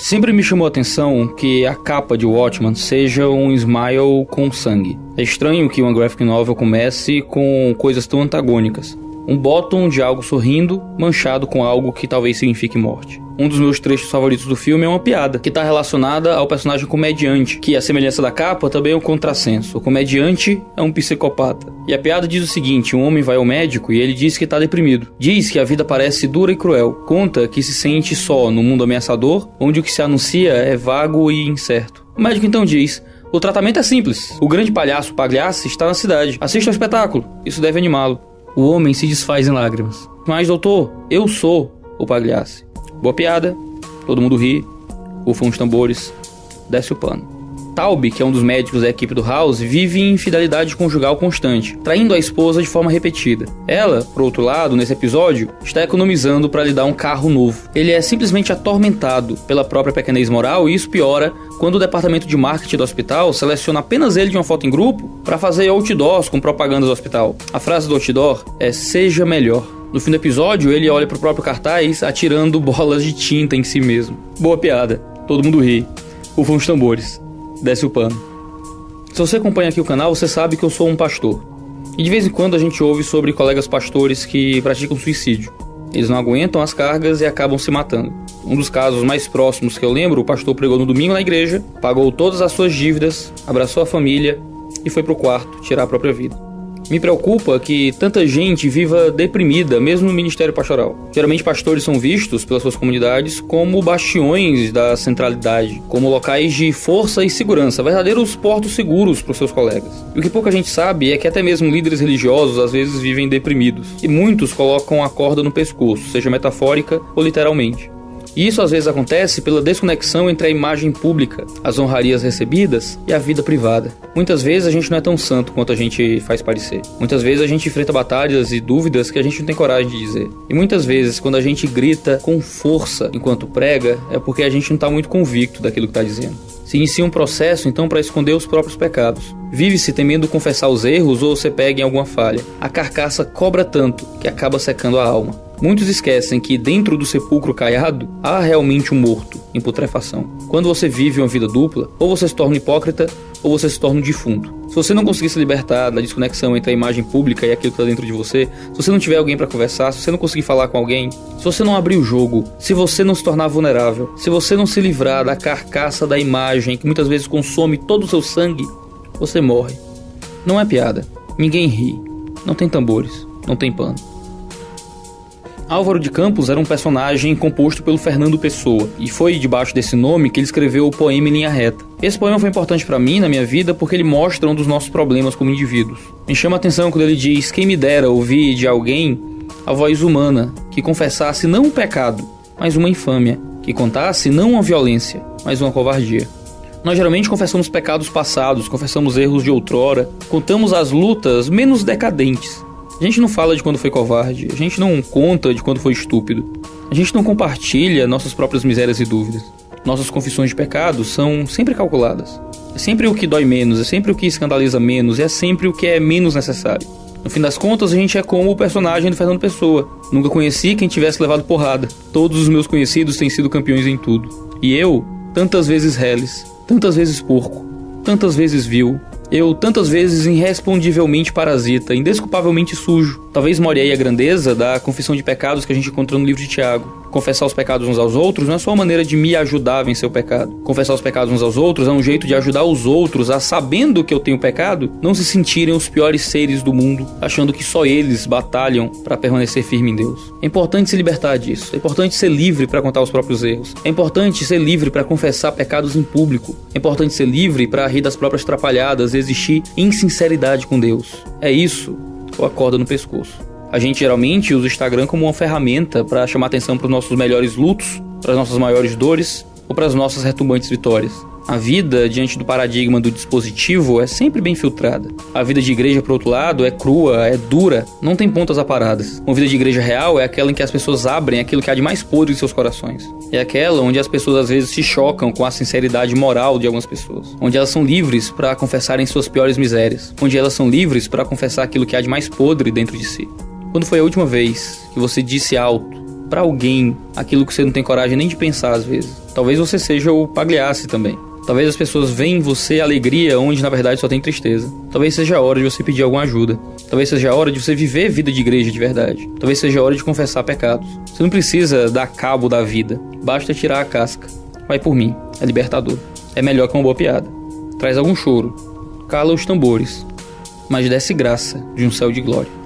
Sempre me chamou a atenção que a capa de Watchmen seja um smile com sangue. É estranho que uma graphic novel comece com coisas tão antagônicas. Um bottom de algo sorrindo, manchado com algo que talvez signifique morte. Um dos meus trechos favoritos do filme é uma piada, que está relacionada ao personagem comediante, que, à semelhança da capa, também é um contrassenso. O comediante é um psicopata. E a piada diz o seguinte: um homem vai ao médico e ele diz que está deprimido. Diz que a vida parece dura e cruel. Conta que se sente só no mundo ameaçador, onde o que se anuncia é vago e incerto. O médico então diz: o tratamento é simples. O grande palhaço Pagliacci está na cidade. Assista ao espetáculo. Isso deve animá-lo. O homem se desfaz em lágrimas. Mas, doutor, eu sou o Pagliacci. Boa piada, todo mundo ri, ufam os tambores, desce o pano. Taube, que é um dos médicos da equipe do House, vive em infidelidade conjugal constante, traindo a esposa de forma repetida. Ela, por outro lado, nesse episódio, está economizando para lhe dar um carro novo. Ele é simplesmente atormentado pela própria pequenez moral e isso piora quando o departamento de marketing do hospital seleciona apenas ele de uma foto em grupo para fazer outdoors com propagandas do hospital. A frase do outdoor é "seja melhor". No fim do episódio, ele olha pro próprio cartaz atirando bolas de tinta em si mesmo. Boa piada, todo mundo ri, ufam os tambores, desce o pano. Se você acompanha aqui o canal, você sabe que eu sou um pastor. E de vez em quando a gente ouve sobre colegas pastores que praticam suicídio. Eles não aguentam as cargas e acabam se matando. Um dos casos mais próximos que eu lembro, o pastor pregou no domingo na igreja, pagou todas as suas dívidas, abraçou a família e foi pro quarto tirar a própria vida. Me preocupa que tanta gente viva deprimida, mesmo no ministério pastoral. Geralmente pastores são vistos pelas suas comunidades como bastiões da centralidade, como locais de força e segurança, verdadeiros portos seguros para os seus colegas. E o que pouca gente sabe é que até mesmo líderes religiosos às vezes vivem deprimidos. E muitos colocam a corda no pescoço, seja metafórica ou literalmente. E isso às vezes acontece pela desconexão entre a imagem pública, as honrarias recebidas e a vida privada. Muitas vezes a gente não é tão santo quanto a gente faz parecer. Muitas vezes a gente enfrenta batalhas e dúvidas que a gente não tem coragem de dizer. E muitas vezes quando a gente grita com força enquanto prega, é porque a gente não está muito convicto daquilo que está dizendo. Se inicia um processo então para esconder os próprios pecados. Vive-se temendo confessar os erros ou ser pego em alguma falha. A carcaça cobra tanto que acaba secando a alma. Muitos esquecem que dentro do sepulcro caiado há realmente um morto em putrefação. Quando você vive uma vida dupla, ou você se torna um hipócrita ou você se torna um defunto. Se você não conseguir se libertar da desconexão entre a imagem pública e aquilo que está dentro de você, se você não tiver alguém para conversar, se você não conseguir falar com alguém, se você não abrir o jogo, se você não se tornar vulnerável, se você não se livrar da carcaça da imagem que muitas vezes consome todo o seu sangue, você morre. Não é piada. Ninguém ri. Não tem tambores. Não tem pano. Álvaro de Campos era um personagem composto pelo Fernando Pessoa, e foi debaixo desse nome que ele escreveu o poema Em Linha Reta. Esse poema foi importante para mim na minha vida porque ele mostra um dos nossos problemas como indivíduos. Me chama a atenção quando ele diz: quem me dera ouvir de alguém a voz humana que confessasse não um pecado, mas uma infâmia, que contasse não uma violência, mas uma covardia. Nós geralmente confessamos pecados passados, confessamos erros de outrora, contamos as lutas menos decadentes. A gente não fala de quando foi covarde, a gente não conta de quando foi estúpido, a gente não compartilha nossas próprias misérias e dúvidas. Nossas confissões de pecados são sempre calculadas. É sempre o que dói menos, é sempre o que escandaliza menos, é sempre o que é menos necessário. No fim das contas, a gente é como o personagem do Fernando Pessoa. Nunca conheci quem tivesse levado porrada. Todos os meus conhecidos têm sido campeões em tudo. E eu, tantas vezes reles, tantas vezes porco, tantas vezes vil. Eu, tantas vezes, irrespondivelmente parasita, indesculpavelmente sujo. Talvez more aí a grandeza da confissão de pecados que a gente encontra no livro de Tiago. Confessar os pecados uns aos outros não é só uma maneira de me ajudar a vencer o pecado. Confessar os pecados uns aos outros é um jeito de ajudar os outros a, sabendo que eu tenho pecado, não se sentirem os piores seres do mundo, achando que só eles batalham para permanecer firme em Deus. É importante se libertar disso. É importante ser livre para contar os próprios erros. É importante ser livre para confessar pecados em público. É importante ser livre para rir das próprias trapalhadas e existir em sinceridade com Deus. É isso ou a corda no pescoço. A gente geralmente usa o Instagram como uma ferramenta para chamar atenção para os nossos melhores lutos, para as nossas maiores dores ou para as nossas retumbantes vitórias. A vida, diante do paradigma do dispositivo, é sempre bem filtrada. A vida de igreja, por outro lado, é crua, é dura, não tem pontas aparadas. Uma vida de igreja real é aquela em que as pessoas abrem aquilo que há de mais podre em seus corações. É aquela onde as pessoas às vezes se chocam com a sinceridade moral de algumas pessoas. Onde elas são livres para confessarem suas piores misérias. Onde elas são livres para confessar aquilo que há de mais podre dentro de si. Quando foi a última vez que você disse alto, pra alguém aquilo que você não tem coragem nem de pensar às vezes. Talvez você seja o Pagliacci também. Talvez as pessoas veem em você alegria onde na verdade só tem tristeza. Talvez seja a hora de você pedir alguma ajuda. Talvez seja a hora de você viver vida de igreja de verdade. Talvez seja a hora de confessar pecados. Você não precisa dar cabo da vida. Basta tirar a casca. Vai por mim. É libertador. É melhor que uma boa piada. Traz algum choro. Cala os tambores. Mas desce graça de um céu de glória.